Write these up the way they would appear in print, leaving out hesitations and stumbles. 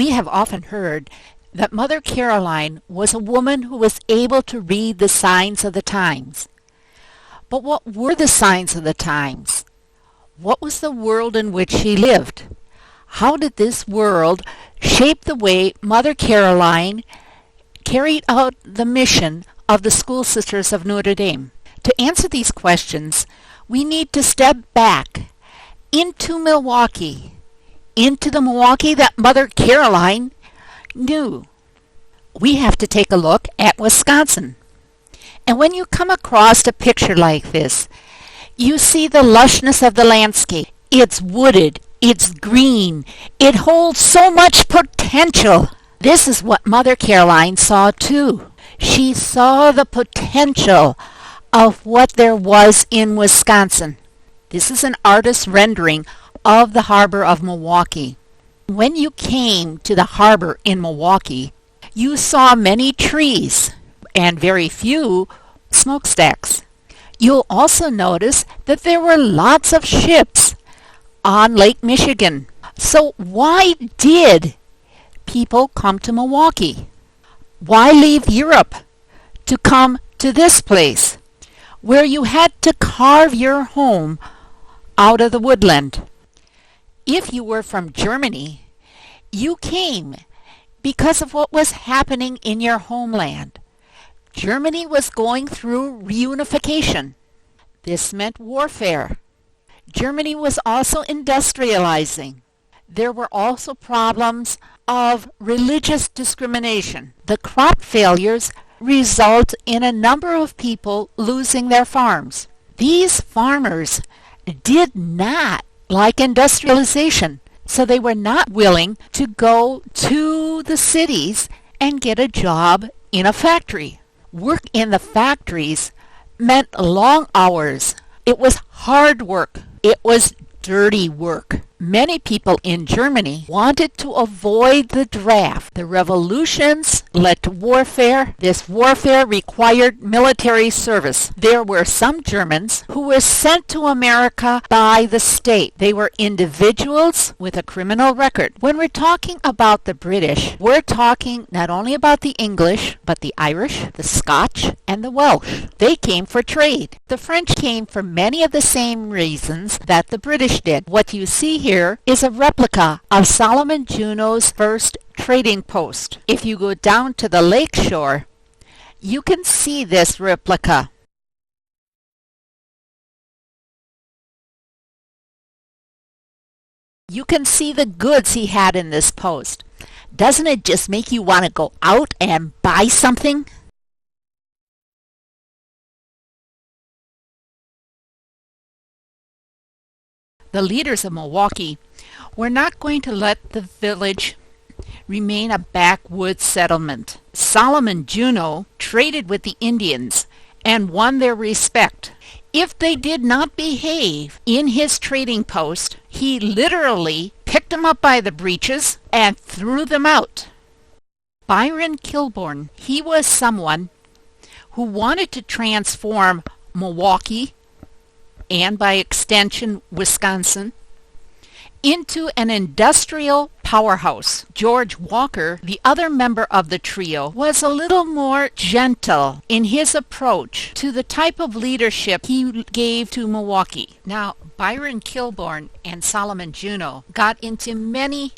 We have often heard that Mother Caroline was a woman who was able to read the signs of the times. But what were the signs of the times? What was the world in which she lived? How did this world shape the way Mother Caroline carried out the mission of the School Sisters of Notre Dame? To answer these questions, we need to step back into Milwaukee, into the Milwaukee that Mother Caroline knew. We have to take a look at Wisconsin. And when you come across a picture like this, you see the lushness of the landscape. It's wooded, it's green, it holds so much potential. This is what Mother Caroline saw too. She saw the potential of what there was in Wisconsin. This is an artist's rendering of the harbor of Milwaukee. When you came to the harbor in Milwaukee, you saw many trees and very few smokestacks. You'll also notice that there were lots of ships on Lake Michigan. So why did people come to Milwaukee? Why leave Europe to come to this place where you had to carve your home out of the woodland? If you were from Germany, you came because of what was happening in your homeland. Germany was going through reunification. This meant warfare. Germany was also industrializing. There were also problems of religious discrimination. The crop failures result in a number of people losing their farms. These farmers did not like industrialization, so they were not willing to go to the cities and get a job in a factory. Work in the factories meant long hours. It was hard work. It was dirty work. Many people in Germany wanted to avoid the draft. The revolutions led to warfare. This warfare required military service. There were some Germans who were sent to America by the state. They were individuals with a criminal record. When we're talking about the British, we're talking not only about the English, but the Irish, the Scotch, and the Welsh. They came for trade. The French came for many of the same reasons that the British did. What you see here is a replica of Solomon Juneau's first trading post. If you go down to the lake shore, you can see this replica. You can see the goods he had in this post. Doesn't it just make you want to go out and buy something? The leaders of Milwaukee were not going to let the village remain a backwoods settlement. Solomon Juneau traded with the Indians and won their respect. If they did not behave in his trading post, he literally picked them up by the breeches and threw them out. Byron Kilbourne, he was someone who wanted to transform Milwaukee, and by extension Wisconsin, into an industrial powerhouse. George Walker, the other member of the trio, was a little more gentle in his approach to the type of leadership he gave to Milwaukee. Now, Byron Kilbourne and Solomon Juneau got into many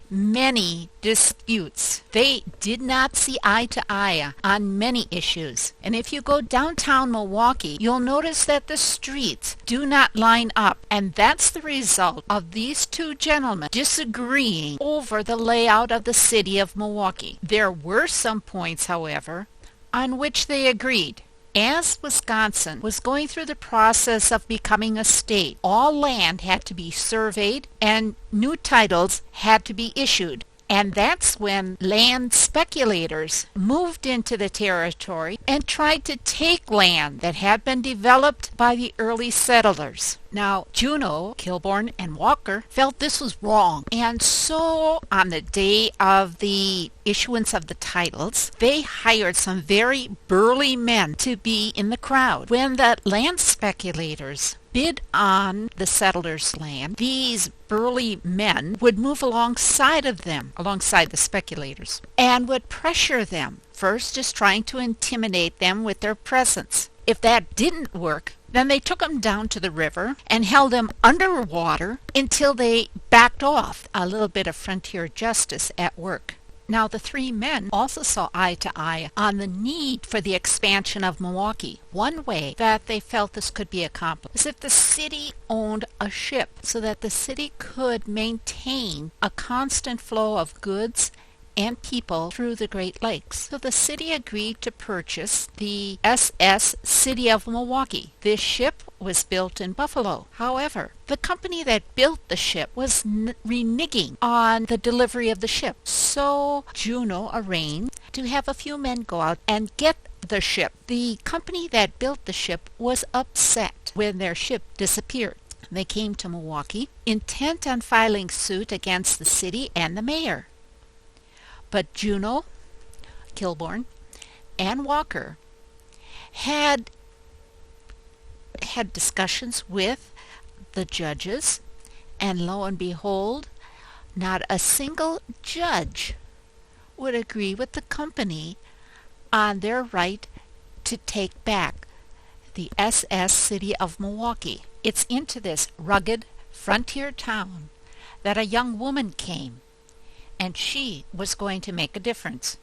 disputes. They did not see eye to eye on many issues. And if you go downtown Milwaukee, you'll notice that the streets do not line up. And that's the result of these two gentlemen disagreeing over the layout of the city of Milwaukee. There were some points, however, on which they agreed. As Wisconsin was going through the process of becoming a state, all land had to be surveyed and new titles had to be issued. And that's when land speculators moved into the territory and tried to take land that had been developed by the early settlers. Now, Juneau, Kilbourne, and Walker felt this was wrong. And so, on the day of the issuance of the titles, they hired some very burly men to be in the crowd. When the land speculators bid on the settlers' land, these burly men would move alongside of them, alongside the speculators, and would pressure them, first just trying to intimidate them with their presence. If that didn't work, then they took them down to the river and held them underwater until they backed off. A little bit of frontier justice at work. Now, the three men also saw eye to eye on the need for the expansion of Milwaukee. One way that they felt this could be accomplished is if the city owned a ship so that the city could maintain a constant flow of goods and people through the Great Lakes. So the city agreed to purchase the SS City of Milwaukee. This ship was built in Buffalo. However, the company that built the ship was reneging on the delivery of the ship. So Juneau arranged to have a few men go out and get the ship. The company that built the ship was upset when their ship disappeared. They came to Milwaukee, intent on filing suit against the city and the mayor. But Juneau, Kilbourne, and Walker had discussions with the judges, and lo and behold, not a single judge would agree with the company on their right to take back the SS City of Milwaukee. It's into this rugged frontier town that a young woman came, and she was going to make a difference.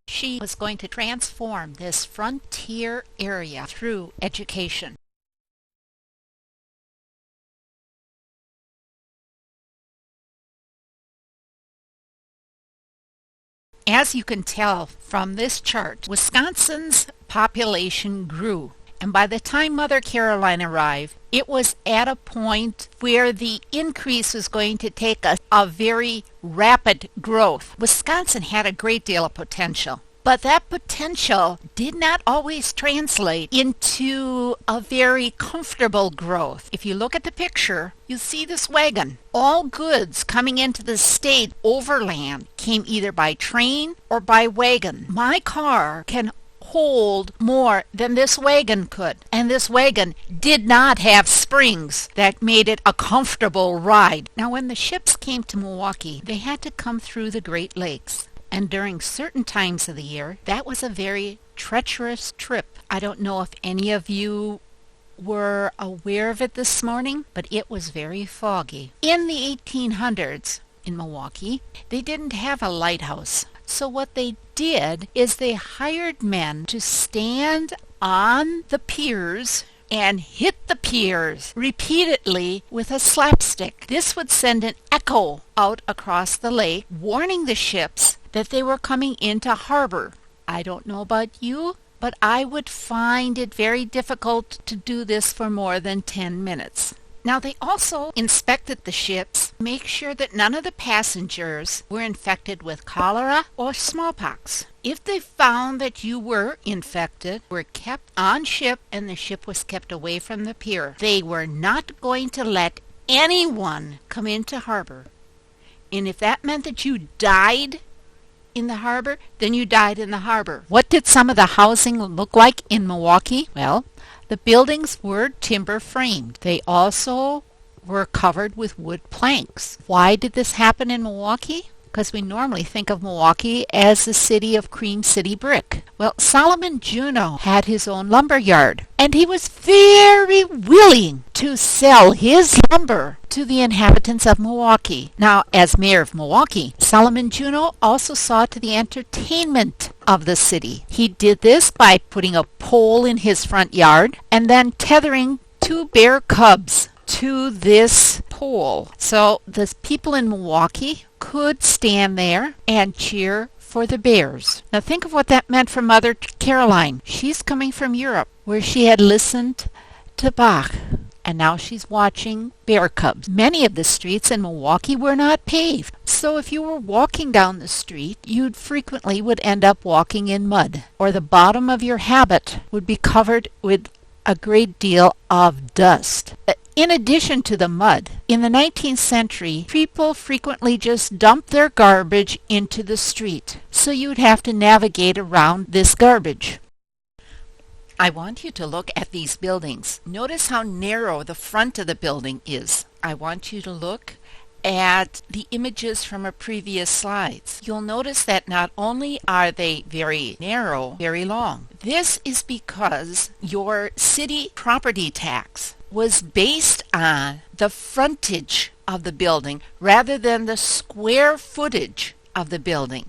She was going to transform this frontier area through education. As you can tell from this chart, Wisconsin's population grew. And by the time Mother Caroline arrived, it was at a point where the increase was going to take a very rapid growth. Wisconsin had a great deal of potential, but that potential did not always translate into a very comfortable growth. If you look at the picture, you see this wagon. All goods coming into the state overland came either by train or by wagon. My car can hold more than this wagon could, and this wagon did not have springs that made it a comfortable ride. Now, when the ships came to Milwaukee, they had to come through the Great Lakes, and during certain times of the year, that was a very treacherous trip. I don't know if any of you were aware of it this morning, but it was very foggy. In the 1800s in Milwaukee, they didn't have a lighthouse. So what they did is they hired men to stand on the piers and hit the piers repeatedly with a slapstick. This would send an echo out across the lake, warning the ships that they were coming into harbor. I don't know about you, but I would find it very difficult to do this for more than 10 minutes. Now, they also inspected the ships, make sure that none of the passengers were infected with cholera or smallpox. If they found that you were infected, were kept on ship, and the ship was kept away from the pier. They were not going to let anyone come into harbor. And if that meant that you died in the harbor, then you died in the harbor. What did some of the housing look like in Milwaukee? Well, the buildings were timber framed. They also were covered with wood planks. Why did this happen in Milwaukee? Because we normally think of Milwaukee as the city of Cream City brick. Well, Solomon Juneau had his own lumber yard, and he was very willing to sell his lumber to the inhabitants of Milwaukee. Now, as mayor of Milwaukee, Solomon Juneau also saw to the entertainment of the city. He did this by putting a pole in his front yard and then tethering 2 bear cubs to this pole. So the people in Milwaukee could stand there and cheer for the bears. Now think of what that meant for Mother Caroline. She's coming from Europe, where she had listened to Bach, and now she's watching bear cubs. Many of the streets in Milwaukee were not paved, so if you were walking down the street, you frequently would end up walking in mud, or the bottom of your habit would be covered with a great deal of dust. In addition to the mud, in the 19th century, people frequently just dumped their garbage into the street, so you'd have to navigate around this garbage. I want you to look at these buildings. Notice how narrow the front of the building is. I want you to look at the images from a previous slides. You'll notice that not only are they very narrow, very long. This is because your city property tax was based on the frontage of the building rather than the square footage of the building.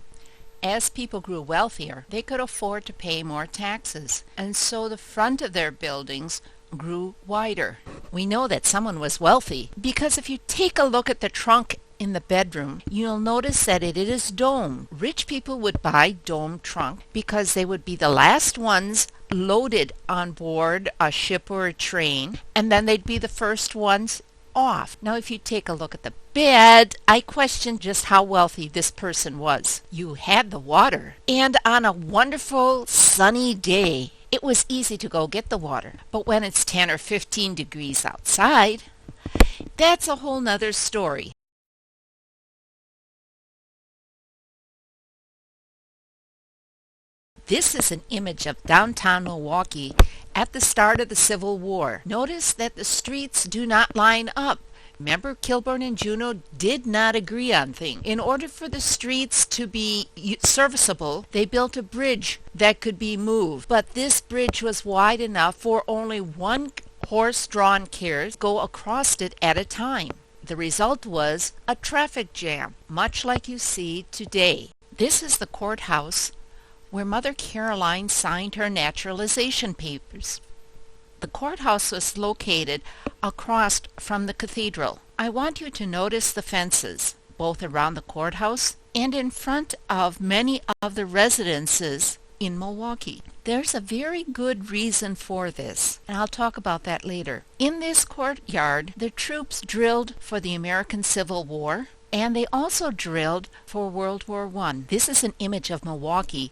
As people grew wealthier, they could afford to pay more taxes, and so the front of their buildings grew wider. We know that someone was wealthy because if you take a look at the trunk in the bedroom, you'll notice that it is domed. Rich people would buy domed trunk because they would be the last ones loaded on board a ship or a train, and then they'd be the first ones off. Now if you take a look at the bed, I question just how wealthy this person was. You had the water, and on a wonderful sunny day, it was easy to go get the water. But when it's 10 or 15 degrees outside, that's a whole nother story. This is an image of downtown Milwaukee at the start of the Civil War. Notice that the streets do not line up. Remember, Kilburn and Juneau did not agree on things. In order for the streets to be serviceable, they built a bridge that could be moved. But this bridge was wide enough for only one horse-drawn carriage to go across it at a time. The result was a traffic jam, much like you see today. This is the courthouse where Mother Caroline signed her naturalization papers. The courthouse was located across from the cathedral. I want you to notice the fences, both around the courthouse and in front of many of the residences in Milwaukee. There's a very good reason for this, and I'll talk about that later. In this courtyard, the troops drilled for the American Civil War, and they also drilled for World War I. This is an image of Milwaukee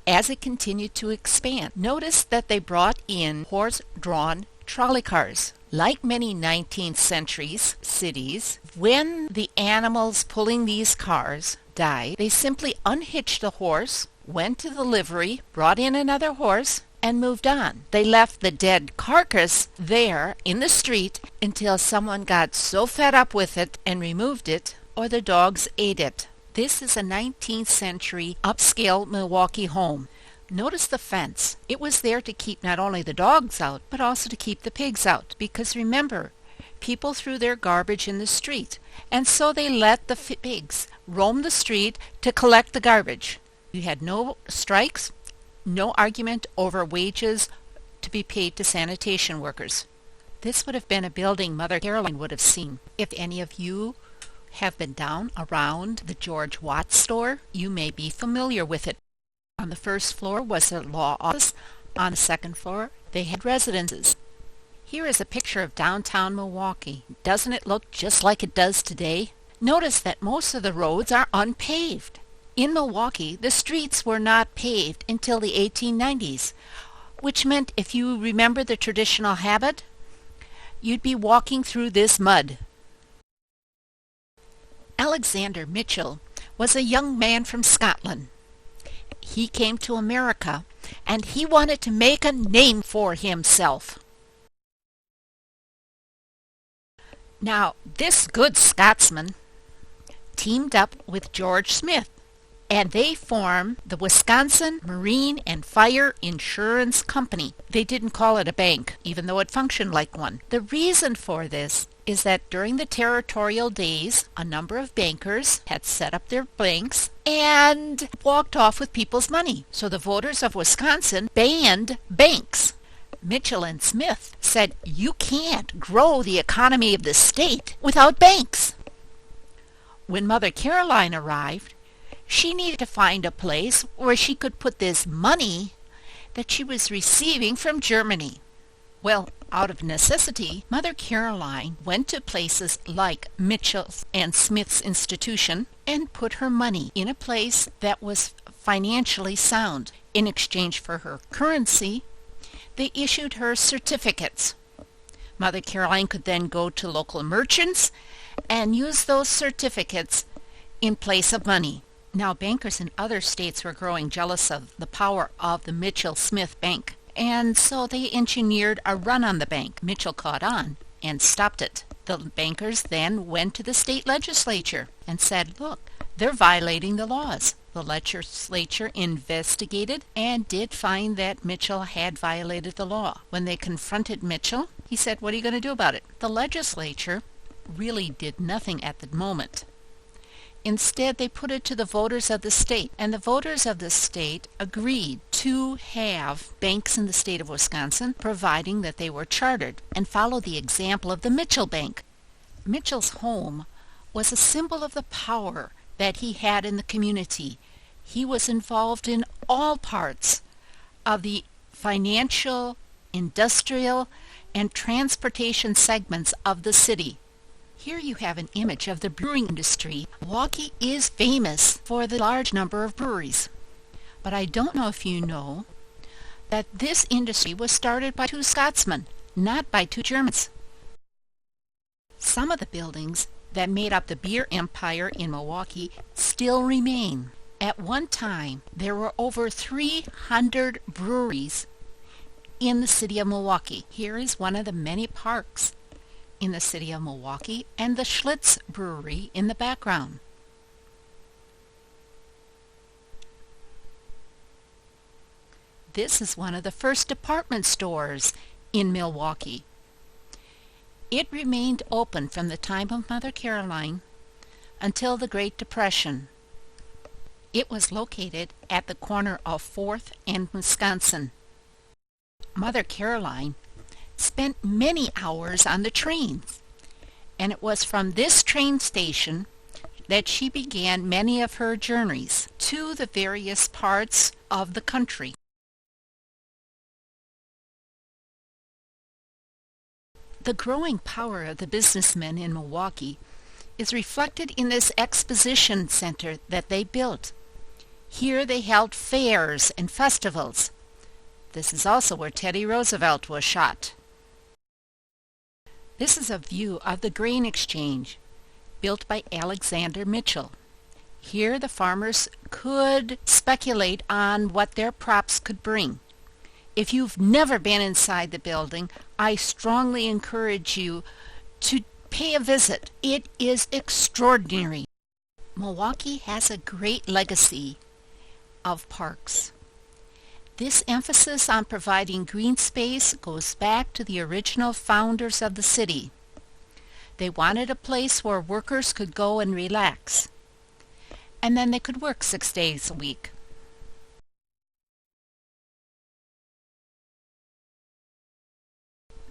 as it continued to expand. Notice that they brought in horse-drawn trolley cars. Like many 19th century cities, when the animals pulling these cars died, they simply unhitched the horse, went to the livery, brought in another horse, and moved on. They left the dead carcass there in the street until someone got so fed up with it and removed it, or the dogs ate it. This is a 19th century upscale Milwaukee home. Notice the fence. It was there to keep not only the dogs out, but also to keep the pigs out. Because remember, people threw their garbage in the street, and so they let the pigs roam the street to collect the garbage. You had no strikes, no argument over wages to be paid to sanitation workers. This would have been a building Mother Caroline would have seen. If any of you have been down around the George Watts store, you may be familiar with it. On the first floor was a law office. On the second floor, they had residences. Here is a picture of downtown Milwaukee. Doesn't it look just like it does today? Notice that most of the roads are unpaved. In Milwaukee, the streets were not paved until the 1890s, which meant if you remember the traditional habit, you'd be walking through this mud. Alexander Mitchell was a young man from Scotland. He came to America, and he wanted to make a name for himself. Now, this good Scotsman teamed up with George Smith, and they formed the Wisconsin Marine and Fire Insurance Company. They didn't call it a bank, even though it functioned like one. The reason for this is that during the territorial days, a number of bankers had set up their banks and walked off with people's money. So the voters of Wisconsin banned banks. Mitchell and Smith said, you can't grow the economy of the state without banks. When Mother Caroline arrived, she needed to find a place where she could put this money that she was receiving from Germany. Well, out of necessity, Mother Caroline went to places like Mitchell's and Smith's institution and put her money in a place that was financially sound. In exchange for her currency, they issued her certificates. Mother Caroline could then go to local merchants and use those certificates in place of money. Now, bankers in other states were growing jealous of the power of the Mitchell-Smith Bank, and so they engineered a run on the bank. Mitchell caught on and stopped it. The bankers then went to the state legislature and said, look, they're violating the laws. The legislature investigated and did find that Mitchell had violated the law. When they confronted Mitchell, he said, what are you going to do about it? The legislature really did nothing at the moment. Instead, they put it to the voters of the state, and the voters of the state agreed to have banks in the state of Wisconsin, providing that they were chartered, and follow the example of the Mitchell Bank. Mitchell's home was a symbol of the power that he had in the community. He was involved in all parts of the financial, industrial, and transportation segments of the city. Here you have an image of the brewing industry. Milwaukee is famous for the large number of breweries. But I don't know if you know that this industry was started by 2 Scotsmen, not by 2 Germans. Some of the buildings that made up the beer empire in Milwaukee still remain. At one time, there were over 300 breweries in the city of Milwaukee. Here is one of the many parks in the city of Milwaukee, and the Schlitz Brewery in the background. This is one of the first department stores in Milwaukee. It remained open from the time of Mother Caroline until the Great Depression. It was located at the corner of 4th and Wisconsin. Mother Caroline spent many hours on the trains, and it was from this train station that she began many of her journeys to the various parts of the country. The growing power of the businessmen in Milwaukee is reflected in this exposition center that they built. Here they held fairs and festivals. This is also where Teddy Roosevelt was shot. This is a view of the grain exchange built by Alexander Mitchell. Here the farmers could speculate on what their crops could bring. If you've never been inside the building, I strongly encourage you to pay a visit. It is extraordinary. Milwaukee has a great legacy of parks. This emphasis on providing green space goes back to the original founders of the city. They wanted a place where workers could go and relax, and then they could work 6 days a week.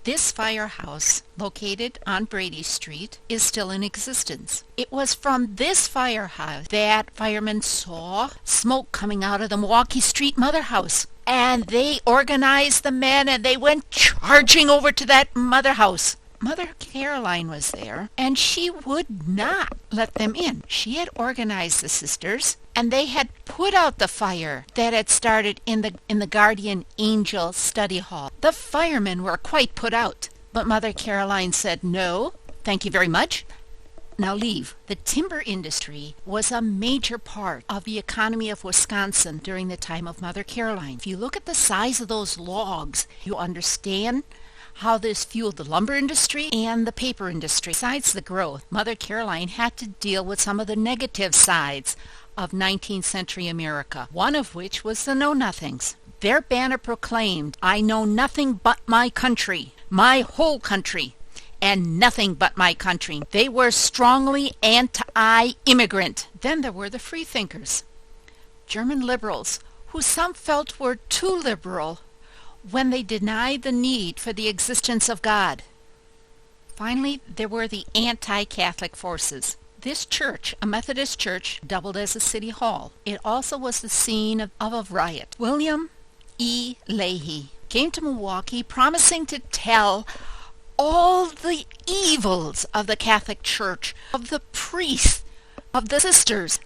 This firehouse, located on Brady Street, is still in existence. It was from this firehouse that firemen saw smoke coming out of the Milwaukee Street Mother House. And they organized the men and they went charging over to that Mother House. Mother Caroline was there, and she would not let them in. She had organized the sisters, and they had put out the fire that had started in the Guardian Angel study hall. The firemen were quite put out, but Mother Caroline said, no, thank you very much. Now leave. The timber industry was a major part of the economy of Wisconsin during the time of Mother Caroline. If you look at the size of those logs, you understand how this fueled the lumber industry and the paper industry. Besides the growth, Mother Caroline had to deal with some of the negative sides of 19th century America, one of which was the Know-Nothings. Their banner proclaimed, I know nothing but my country, my whole country, and nothing but my country. They were strongly anti-immigrant. Then there were the freethinkers, German liberals, who some felt were too liberal when they denied the need for the existence of God. Finally, there were the anti-Catholic forces. This church, a Methodist church, doubled as a city hall. It also was the scene of a riot. William E. Leahy came to Milwaukee promising to tell all the evils of the Catholic Church, of the priests, of the sisters.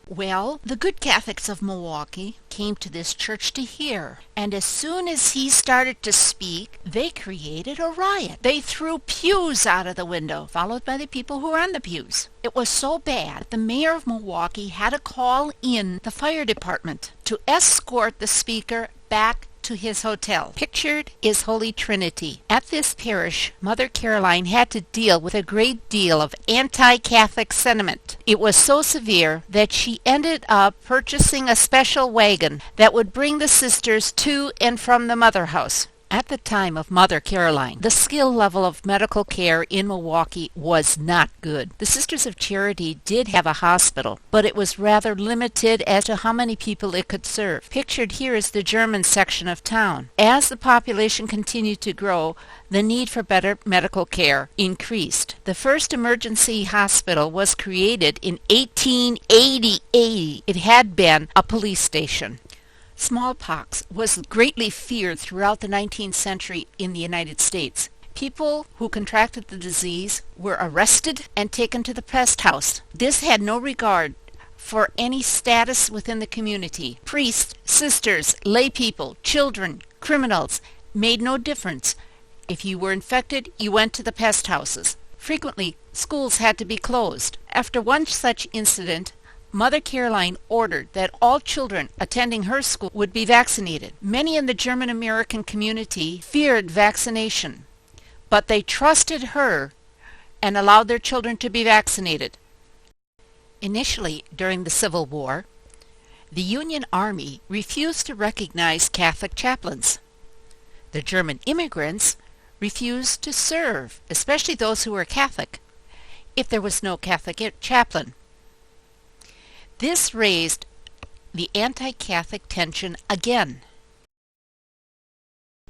Well, the good Catholics of Milwaukee came to this church to hear, and as soon as he started to speak, they created a riot. They threw pews out of the window, followed by the people who were on the pews. It was so bad, the mayor of Milwaukee had to call in the fire department to escort the speaker back to his hotel. Pictured is Holy Trinity. At this parish, Mother Caroline had to deal with a great deal of anti-Catholic sentiment. It was so severe that she ended up purchasing a special wagon that would bring the sisters to and from the Mother House. At the time of Mother Caroline, the skill level of medical care in Milwaukee was not good. The Sisters of Charity did have a hospital, but it was rather limited as to how many people it could serve. Pictured here is the German section of town. As the population continued to grow, the need for better medical care increased. The first emergency hospital was created in 1888. It had been a police station. Smallpox was greatly feared throughout the 19th century in the United States. People who contracted the disease were arrested and taken to the pest house. This had no regard for any status within the community. Priests, sisters, lay people, children, criminals made no difference. If you were infected, you went to the pest houses. Frequently, schools had to be closed. After one such incident, Mother Caroline ordered that all children attending her school would be vaccinated. Many in the German American community feared vaccination, but they trusted her and allowed their children to be vaccinated. Initially, during the Civil War, the Union Army refused to recognize Catholic chaplains. The German immigrants refused to serve, especially those who were Catholic, if there was no Catholic chaplain. This raised the anti-Catholic tension again.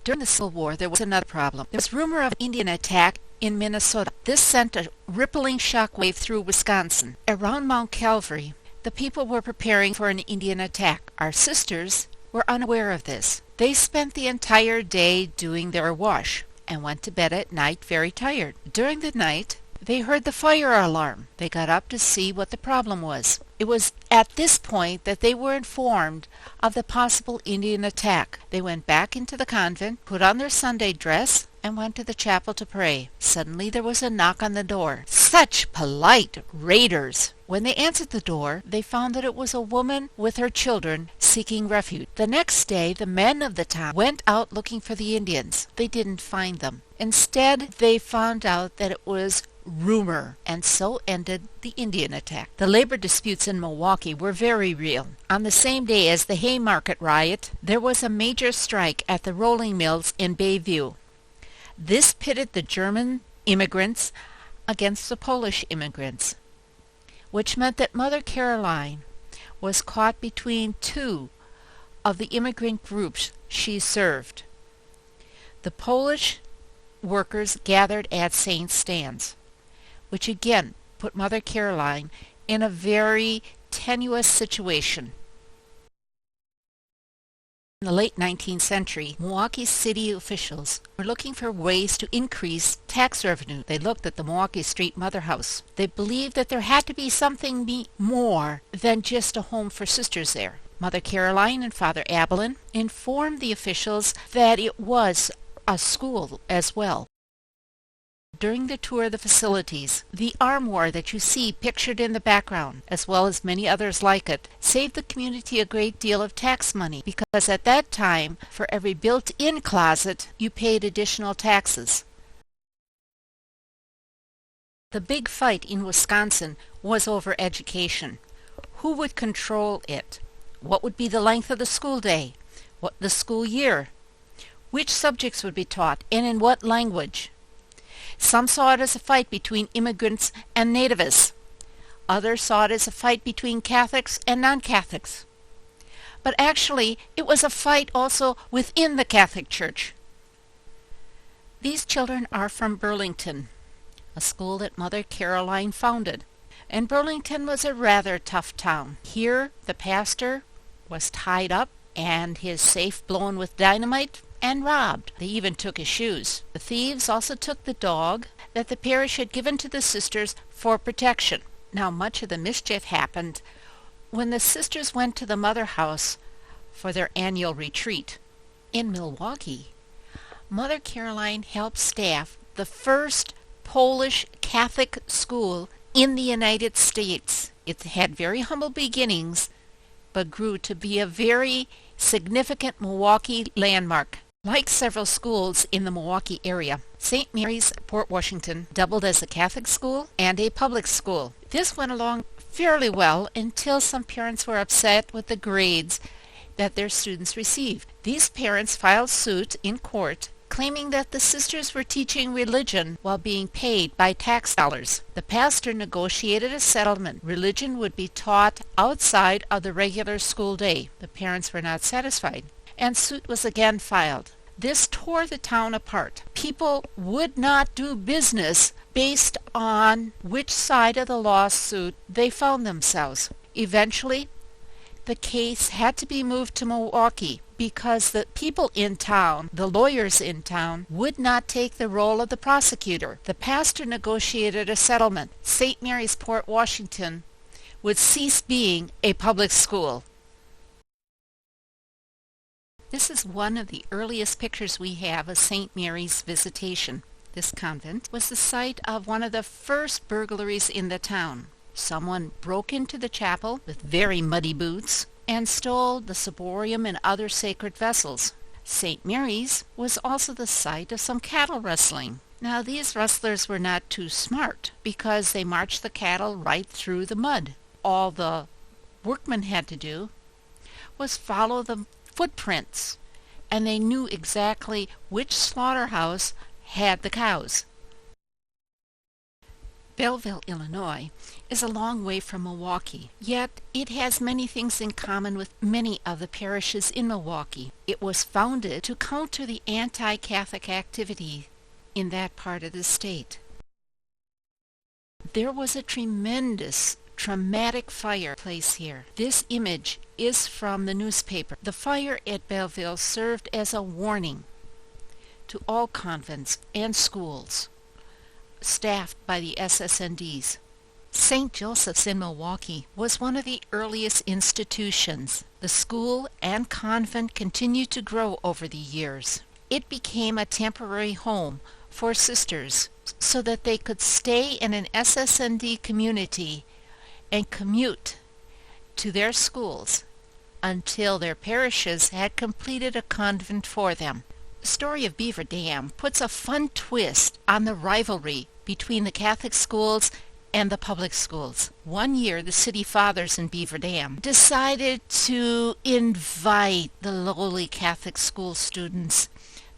During the Civil War, there was another problem. There was rumor of an Indian attack in Minnesota. This sent a rippling shockwave through Wisconsin. Around Mount Calvary, the people were preparing for an Indian attack. Our sisters were unaware of this. They spent the entire day doing their wash and went to bed at night very tired. During the night, they heard the fire alarm. They got up to see what the problem was. It was at this point that they were informed of the possible Indian attack. They went back into the convent, put on their Sunday dress, and went to the chapel to pray. Suddenly there was a knock on the door. Such polite raiders! When they answered the door, they found that it was a woman with her children seeking refuge. The next day, the men of the town went out looking for the Indians. They didn't find them. Instead, they found out that it was rumor, and so ended the Indian attack. The labor disputes in Milwaukee were very real. On the same day as the Haymarket riot, there was a major strike at the rolling mills in Bayview. This pitted the German immigrants against the Polish immigrants, which meant that Mother Caroline was caught between two of the immigrant groups she served. The Polish workers gathered at St. Stan's, which again put Mother Caroline in a very tenuous situation. In the late 19th century, Milwaukee city officials were looking for ways to increase tax revenue. They looked at the Milwaukee Street Mother House. They believed that there had to be something more than just a home for sisters there. Mother Caroline and Father Abelin informed the officials that it was a school as well. During the tour of the facilities, the armoire that you see pictured in the background, as well as many others like it, saved the community a great deal of tax money, because at that time, for every built-in closet, you paid additional taxes. The big fight in Wisconsin was over education. Who would control it? What would be the length of the school day? What the school year? Which subjects would be taught, and in what language? Some saw it as a fight between immigrants and nativists. Others saw it as a fight between Catholics and non-Catholics. But actually, it was a fight also within the Catholic Church. These children are from Burlington, a school that Mother Caroline founded. And Burlington was a rather tough town. Here, the pastor was tied up and his safe blown with dynamite and robbed. They even took his shoes. The thieves also took the dog that the parish had given to the sisters for protection. Now, much of the mischief happened when the sisters went to the Mother House for their annual retreat. In Milwaukee, Mother Caroline helped staff the first Polish Catholic school in the United States. It had very humble beginnings, but grew to be a very significant Milwaukee landmark. Like several schools in the Milwaukee area, St. Mary's, Port Washington, doubled as a Catholic school and a public school. This went along fairly well until some parents were upset with the grades that their students received. These parents filed suit in court claiming that the sisters were teaching religion while being paid by tax dollars. The pastor negotiated a settlement. Religion would be taught outside of the regular school day. The parents were not satisfied, and suit was again filed. This tore the town apart. People would not do business based on which side of the lawsuit they found themselves. Eventually, the case had to be moved to Milwaukee because the people in town, the lawyers in town, would not take the role of the prosecutor. The pastor negotiated a settlement. St. Mary's, Port Washington would cease being a public school. This is one of the earliest pictures we have of St. Mary's Visitation. This convent was the site of one of the first burglaries in the town. Someone broke into the chapel with very muddy boots and stole the ciborium and other sacred vessels. St. Mary's was also the site of some cattle rustling. Now these rustlers were not too smart because they marched the cattle right through the mud. All the workmen had to do was follow the footprints, and they knew exactly which slaughterhouse had the cows. Belleville, Illinois, is a long way from Milwaukee, yet it has many things in common with many of the parishes in Milwaukee. It was founded to counter the anti-Catholic activity in that part of the state. There was a traumatic fireplace here. This image is from the newspaper. The fire at Belleville served as a warning to all convents and schools staffed by the SSNDs. St. Joseph's in Milwaukee was one of the earliest institutions. The school and convent continued to grow over the years. It became a temporary home for sisters so that they could stay in an SSND community and commute to their schools until their parishes had completed a convent for them. The story of Beaver Dam puts a fun twist on the rivalry between the Catholic schools and the public schools. One year, the city fathers in Beaver Dam decided to invite the lowly Catholic school students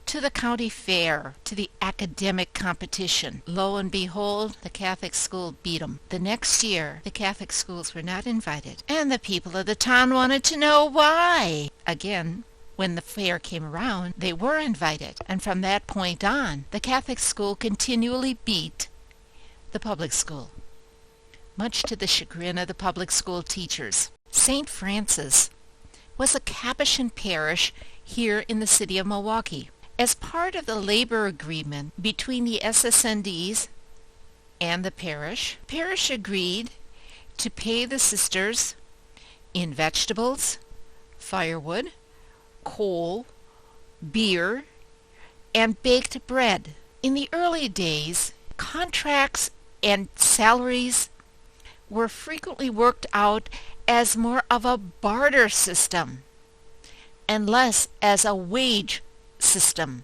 to the county fair, to the academic competition. Lo and behold, the Catholic school beat them. The next year, the Catholic schools were not invited, and the people of the town wanted to know why. Again, when the fair came around, they were invited, and from that point on, the Catholic school continually beat the public school, much to the chagrin of the public school teachers. St. Francis was a Capuchin parish here in the city of Milwaukee. As part of the labor agreement between the SSNDs and the parish agreed to pay the sisters in vegetables, firewood, coal, beer, and baked bread. In the early days, contracts and salaries were frequently worked out as more of a barter system and less as a wage system.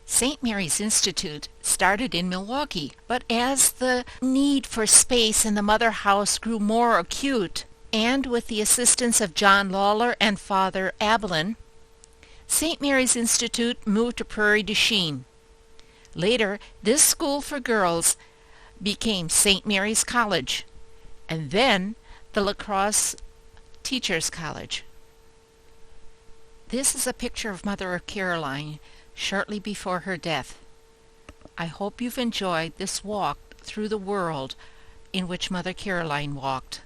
St. Mary's Institute started in Milwaukee, but as the need for space in the mother house grew more acute, and with the assistance of John Lawler and Father Abelin, St. Mary's Institute moved to Prairie du Chien. Later, this school for girls became St. Mary's College, and then the La Crosse Teachers College. This is a picture of Mother Caroline shortly before her death. I hope you've enjoyed this walk through the world in which Mother Caroline walked.